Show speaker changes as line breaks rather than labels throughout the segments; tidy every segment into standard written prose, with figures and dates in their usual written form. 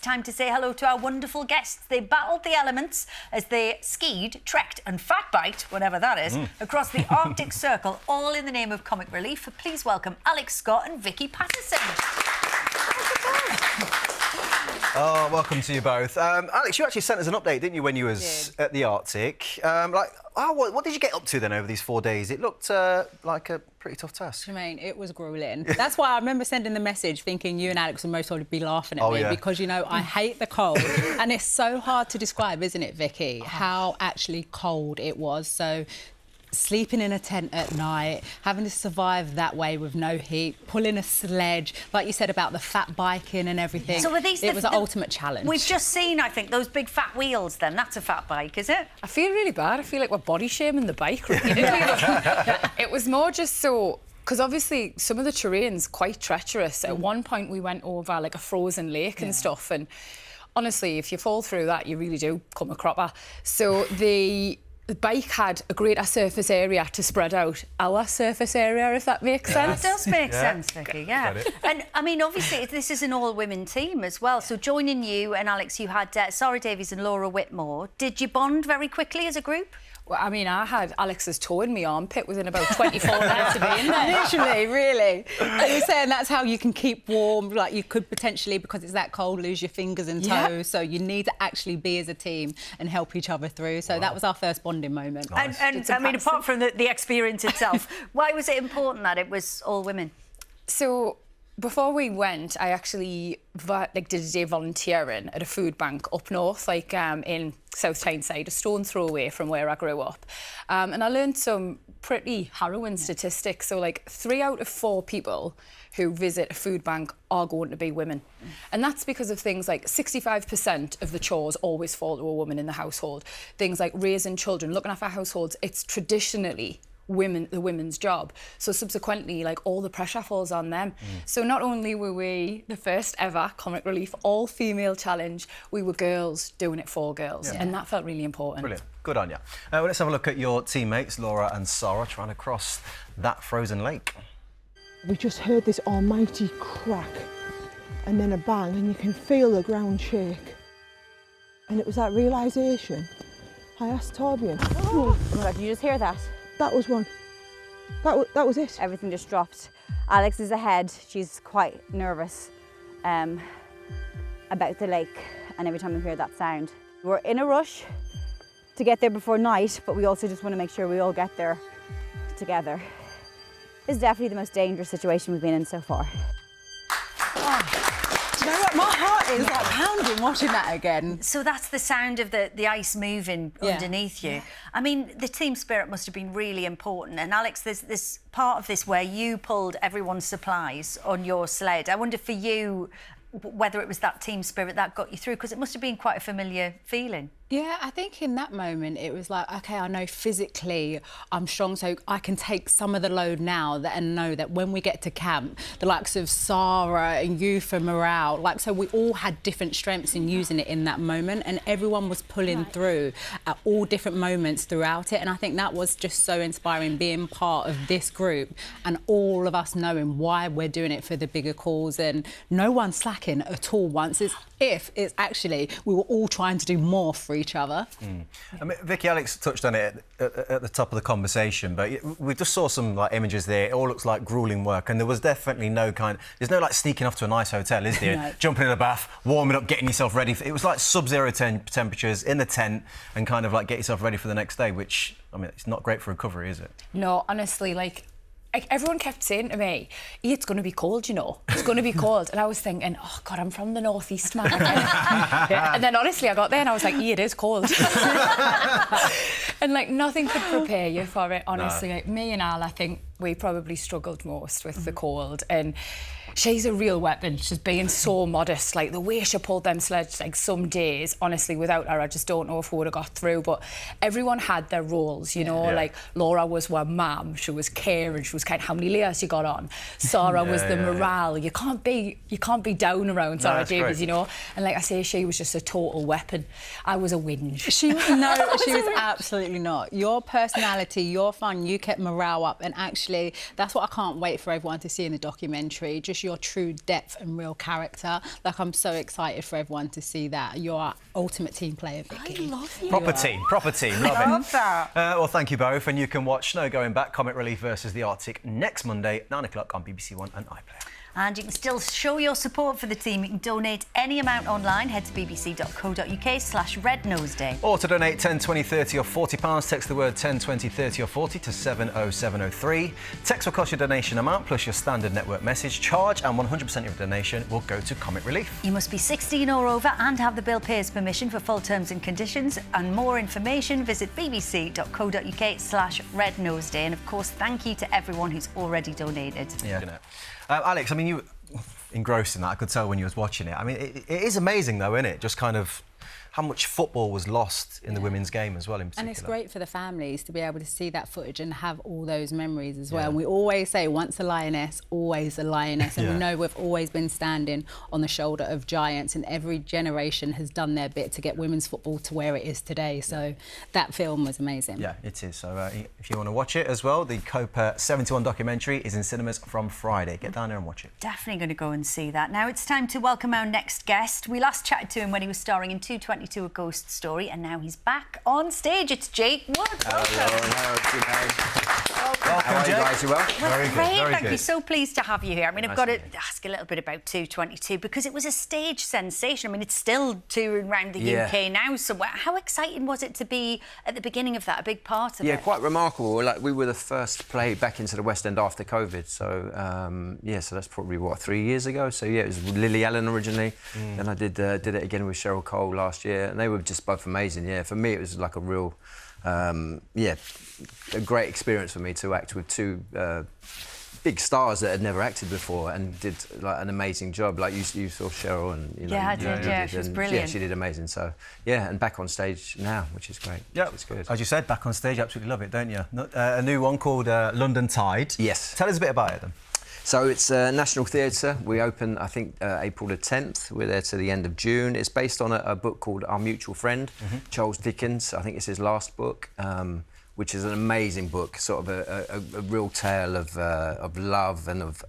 time to say hello to our wonderful guests. They battled the elements as they skied, trekked and fat-biked, whatever that is, across the Arctic Circle, all in the name of comic relief. Please welcome Alex Scott and Vicky Pattison.
Oh, welcome to you both. Alex, you actually sent us an update, didn't you, when you was at the Arctic? What did you get up to then over these 4 days? It looked like a pretty tough task.
Jermaine, it was gruelling. That's why I remember sending the message thinking you and Alex would most probably be laughing at me because, you know, I hate the cold. And it's so hard to describe, isn't it, Vicky, how actually cold it was. So sleeping in a tent at night, having to survive that way with no heat, pulling a sledge, like you said about the fat biking and everything.
So were these
it was an ultimate challenge.
We've just seen, I think, those big fat wheels then. That's a fat bike, is it?
I feel really bad. I feel like we're body shaming the bike. Really. It was more just so... Because obviously some of the terrain's quite treacherous. At one point we went over like a frozen lake and stuff, and honestly, if you fall through that, you really do come a cropper. So the bike had a greater surface area to spread out our surface area, if that makes sense.
That does make sense, Vicky, yeah. And, I mean, obviously, this is an all-women team as well. So joining you and Alex, you had Sarah Davies and Laura Whitmore. Did you bond very quickly as a group?
Well, I mean, I had Alex's toe in my armpit within about 24 minutes of being there.
Literally, really. And you're saying that's how you can keep warm, like you could potentially, because it's that cold, lose your fingers and toes. So you need to actually be as a team and help each other through. So that was our first bonding moment.
Nice. And I mean, apart from the experience itself, why was it important that it was all women?
So before we went, I actually did a day volunteering at a food bank up north, in South Tyneside, a stone's throw away from where I grew up. And I learned some pretty harrowing statistics. So, 3 out of 4 people who visit a food bank are going to be women. And that's because of things like 65% of the chores always fall to a woman in the household. Things like raising children, looking after households, it's traditionally the women's job. So subsequently, all the pressure falls on them. So not only were we the first ever Comic Relief all-female challenge, we were girls doing it for girls. And that felt really important.
Brilliant. Good on you. Well, let's have a look at your teammates, Laura and Sarah, trying to cross that frozen lake.
We just heard this almighty crack and then a bang, and you can feel the ground shake. And it was that realisation. I asked Torbjorn.
Oh my God, did you just hear that?
That was one. That was it.
Everything just dropped. Alex is ahead. She's quite nervous about the lake, and every time we hear that sound. We're in a rush to get there before night, but we also just want to make sure we all get there together. It's definitely the most dangerous situation we've been in so far.
Do you know what? My heart is pounding watching that again.
So that's the sound of the ice moving underneath you. I mean, the team spirit must have been really important. And Alex, there's this part of this where you pulled everyone's supplies on your sled. I wonder for you whether it was that team spirit that got you through, because it must have been quite a familiar feeling.
Yeah, I think in that moment it was like, OK, I know physically I'm strong, so I can take some of the load now and know that when we get to camp, the likes of Sarah and you for morale, so we all had different strengths in using it in that moment, and everyone was pulling through at all different moments throughout it. And I think that was just so inspiring, being part of this group and all of us knowing why we're doing it for the bigger cause, and no one slacking at all once. It's actually we were all trying to do more for each other.
I mean, Vicky, Alex touched on it at the top of the conversation, but we just saw some images there. It all looks like gruelling work, and there was definitely there's no sneaking off to a nice hotel, is there?
No.
Jumping in a bath, warming up, getting yourself ready. It was like sub-zero temperatures in the tent, and kind of get yourself ready for the next day, which, I mean, it's not great for recovery, is it?
No, honestly, everyone kept saying to me, it's going to be cold, you know. It's going to be cold. And I was thinking, oh, God, I'm from the northeast, man. And then, honestly, I got there and I was like, it is cold. And, nothing could prepare you for it, honestly.
No.
Me and Al, I think we probably struggled most with the cold. And she's a real weapon. She's being so modest. The way she pulled them sledges, some days, honestly, without her, I just don't know if we would have got through. But everyone had their roles, you know. Laura was one mum, she was caring, she was how many layers you got on. Sarah was the morale. You can't be down around Sarah Davies, you know. And like I say, she was just a total weapon. I was a whinge.
She was absolutely not. Your personality, your fun, you kept morale up, and actually, that's what I can't wait for everyone to see in the documentary. Just your true depth and real character. Like, I'm so excited for everyone to see that. You're our ultimate team player, Vicky.
I love you.
Proper team, love it.
Love that.
Well, thank you both, and you can watch Snow Going Back, Comic Relief versus the Arctic next Monday, 9 o'clock on BBC One and iPlayer.
And you can still show your support for the team. You can donate any amount online. Head to bbc.co.uk/Red Nose Day.
Or to donate 10, 20, 30 or £40, text the word 10, 20, 30 or 40 to 70703. Text will cost your donation amount plus your standard network message charge, and 100% of your donation will go to Comic Relief.
You must be 16 or over and have the bill payer's permission for full terms and conditions. And more information, visit bbc.co.uk/Red Nose Day. And of course, thank you to everyone who's already donated.
Yeah. Alex, I mean, you engrossed in that. I could tell when you was watching it. I mean, it is amazing, though, isn't it? Just kind of how much football was lost in the women's game as well, in particular.
And it's great for the families to be able to see that footage and have all those memories as well. And we always say, once a lioness, always a lioness. And we know we've always been standing on the shoulder of giants, and every generation has done their bit to get women's football to where it is today. So that film was amazing.
Yeah, it is. So if you want to watch it as well, the Copa 71 documentary is in cinemas from Friday. Get down there and watch it.
Definitely going to go and see that. Now it's time to welcome our next guest. We last chatted to him when he was starring in 222 A Ghost Story, and now he's back on stage. It's Jake Wood.
Welcome,
How are you guys? You well?
Well, great, thank
good.
you. So pleased to have you here. I mean, I've got to ask a little bit about 222 because it was a stage sensation. I mean, it's still touring around the UK now somewhere. How exciting was it to be at the beginning of that, a big part of it?
Yeah, quite remarkable. Like, we were the first to play back into the West End after COVID. So, so that's probably, 3 years ago? So, yeah, it was Lily Allen originally. Then I did it again with Cheryl Cole last year. And they were just both amazing, yeah. For me, it was like a real... a great experience for me to act with two big stars that had never acted before and did like an amazing job. Like you saw Cheryl, and you know,
I did. Yeah, she was brilliant.
Yeah, she did amazing. So and back on stage now, which is great.
Yeah,
it's good.
As you said, back on stage, absolutely love it, don't you? A new one called London Tide.
Yes.
Tell us a bit about it then.
So it's National Theatre. We open, I think, April the 10th. We're there to the end of June. It's based on a book called Our Mutual Friend, Charles Dickens. I think it's his last book, which is an amazing book, sort of a real tale of love and of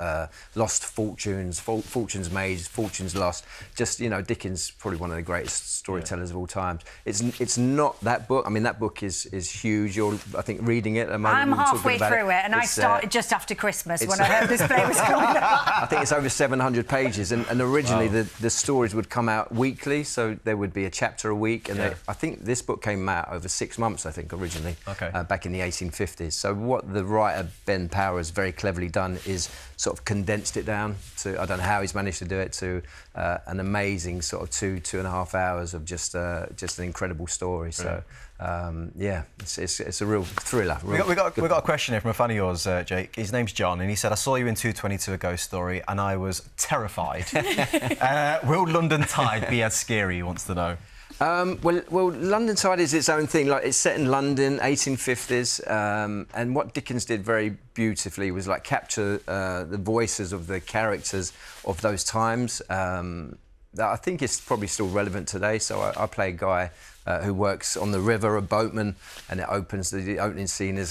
lost fortunes, fortunes made, fortunes lost. Just, you know, Dickens, probably one of the greatest storytellers of all time. It's not that book. I mean, that book is huge. You're, I think, reading it at the moment.
I'm halfway through it, and I started just after Christmas when I heard this play was coming out.
I think it's over 700 pages, and originally the stories would come out weekly, so there would be a chapter a week, and I think this book came out over 6 months, I think, originally.
Okay.
Back in the 1850s. So what the writer Ben Power has very cleverly done is sort of condensed it down to, I don't know how he's managed to do it, to an amazing sort of 2.5 hours of just an incredible story. So it's a real thriller.
We got a question here from a fan of yours, Jake. His name's John, and he said, I saw you in 222 A Ghost Story and I was terrified. Will London Tide be as scary, he wants to know?
Well, London Tide is its own thing. Like, it's set in London, 1850s, and what Dickens did very beautifully was like capture the voices of the characters of those times. That I think is probably still relevant today. So I play a guy who works on the river, a boatman, and it opens. The opening scene is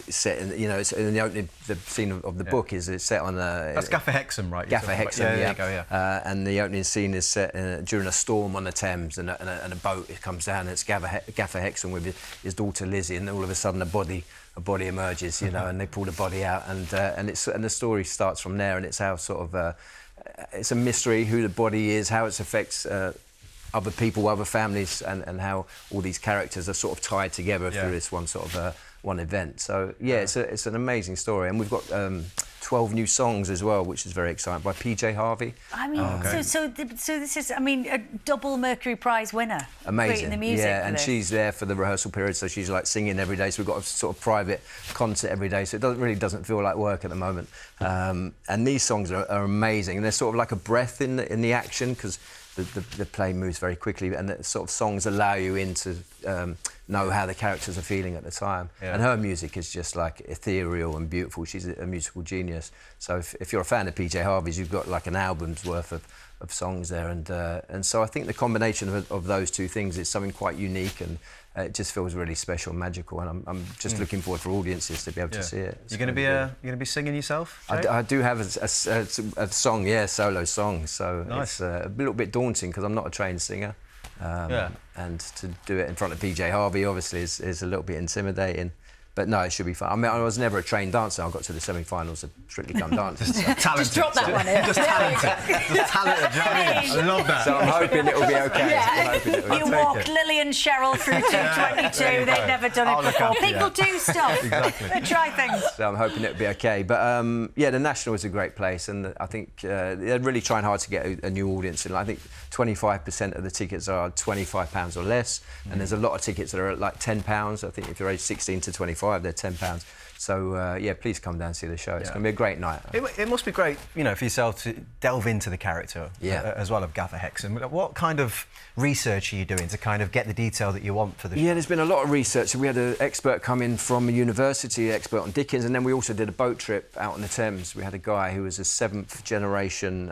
set in, you know, it's in the scene of the book is it's set on a.
That's Gaffer Hexam, right?
Gaffer Hexam,
There you go,
and the opening scene is set during a storm on the Thames, and a boat comes down, and it's Gaffer Hexam with his daughter Lizzie, and all of a sudden a body emerges, you know, and they pull the body out, and the story starts from there, and it's how sort of it's a mystery who the body is, how it affects other people, other families, and how all these characters are sort of tied together through this one sort of one event. So it's an amazing story, and we've got 12 new songs as well, which is very exciting, by PJ Harvey.
I mean, so this is, I mean, a double Mercury Prize winner.
Amazing.
Creating the music
yeah,
for
and
this.
she's there for the rehearsal period, so she's like singing every day. So we've got a sort of private concert every day, so it really doesn't feel like work at the moment. And these songs are amazing, and they're sort of like a breath in the action, because the play moves very quickly, and the sort of songs allow you into know how the characters are feeling at the time.
Yeah.
And her music is just like ethereal and beautiful. She's a musical genius. So if you're a fan of PJ Harvey's, you've got like an album's worth of songs there, and so I think the combination of those two things is something quite unique, and it just feels really special and magical, and I'm just looking forward for audiences to be able to see it.
You're going to be singing yourself, Jake?
I do have a song, solo song, so
nice.
It's a little bit daunting because I'm not a trained singer, and to do it in front of PJ Harvey obviously is a little bit intimidating. But no, it should be fun. I mean, I was never a trained dancer. I got to the semi-finals of Strictly Come Dancing.
Just drop that one in.
Just talented. Just talented, do you know what I mean? I love that.
So I'm hoping it'll be okay.
You walked Lily and Cheryl through 222. They've never done it before. People do stuff.
Exactly.
They try things.
So I'm hoping it'll be okay. But the National is a great place, and I think they're really trying hard to get a new audience. And I think 25% of the tickets are £25 or less, and there's a lot of tickets that are at like £10. I think if you're aged 16 to 25, they're £10. So please come down and see the show. It's going to be a great night.
It must be great, for yourself to delve into the character as well of Gaffer Hexam. What kind of research are you doing to kind of get the detail that you want for the show?
Yeah, there's been a lot of research. We had an expert come in from a university, expert on Dickens, and then we also did a boat trip out on the Thames. We had a guy who was a 7th generation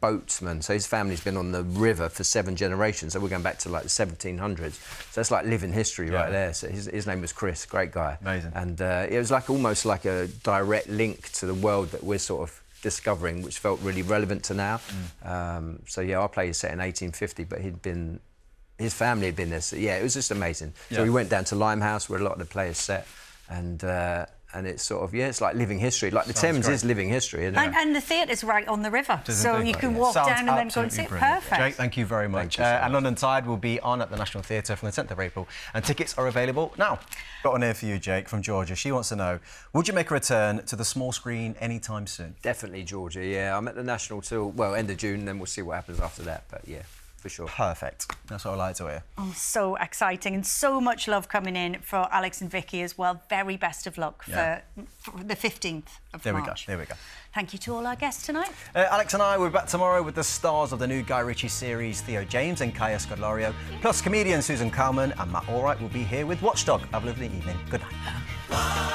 boatsman, so his family's been on the river for 7 generations, so we're going back to like the 1700s. So that's like living history right there. So his name was Chris, great guy.
Amazing.
And it was like almost like a direct link to the world that we're sort of discovering, which felt really relevant to now. Our play is set in 1850, but his family had been there. So, it was just amazing. So we went down to Limehouse, where a lot of the play is set, and it's sort of, it's like living history. Like the Thames is living history, isn't it?
And the theatre's right on the river, so you can walk down and then go and see it. Perfect.
Jake, thank you very much. And London Tide will be on at the National Theatre from the 10th of April, and tickets are available now. Got one here for you, Jake, from Georgia. She wants to know, would you make a return to the small screen anytime soon?
Definitely, Georgia, yeah. I'm at the National till, end of June, then we'll see what happens after that, but yeah. For sure.
Perfect. That's what I like to hear.
Oh, so exciting, and so much love coming in for Alex and Vicky as well. Very best of luck for the 15th of March.
There we go.
Thank you to all our guests tonight.
Alex and I will be back tomorrow with the stars of the new Guy Ritchie series, Theo James and Kaya Scodelario, plus comedian Susan Kalman, and Matt Allwright will be here with Watchdog. Have a lovely evening. Good night.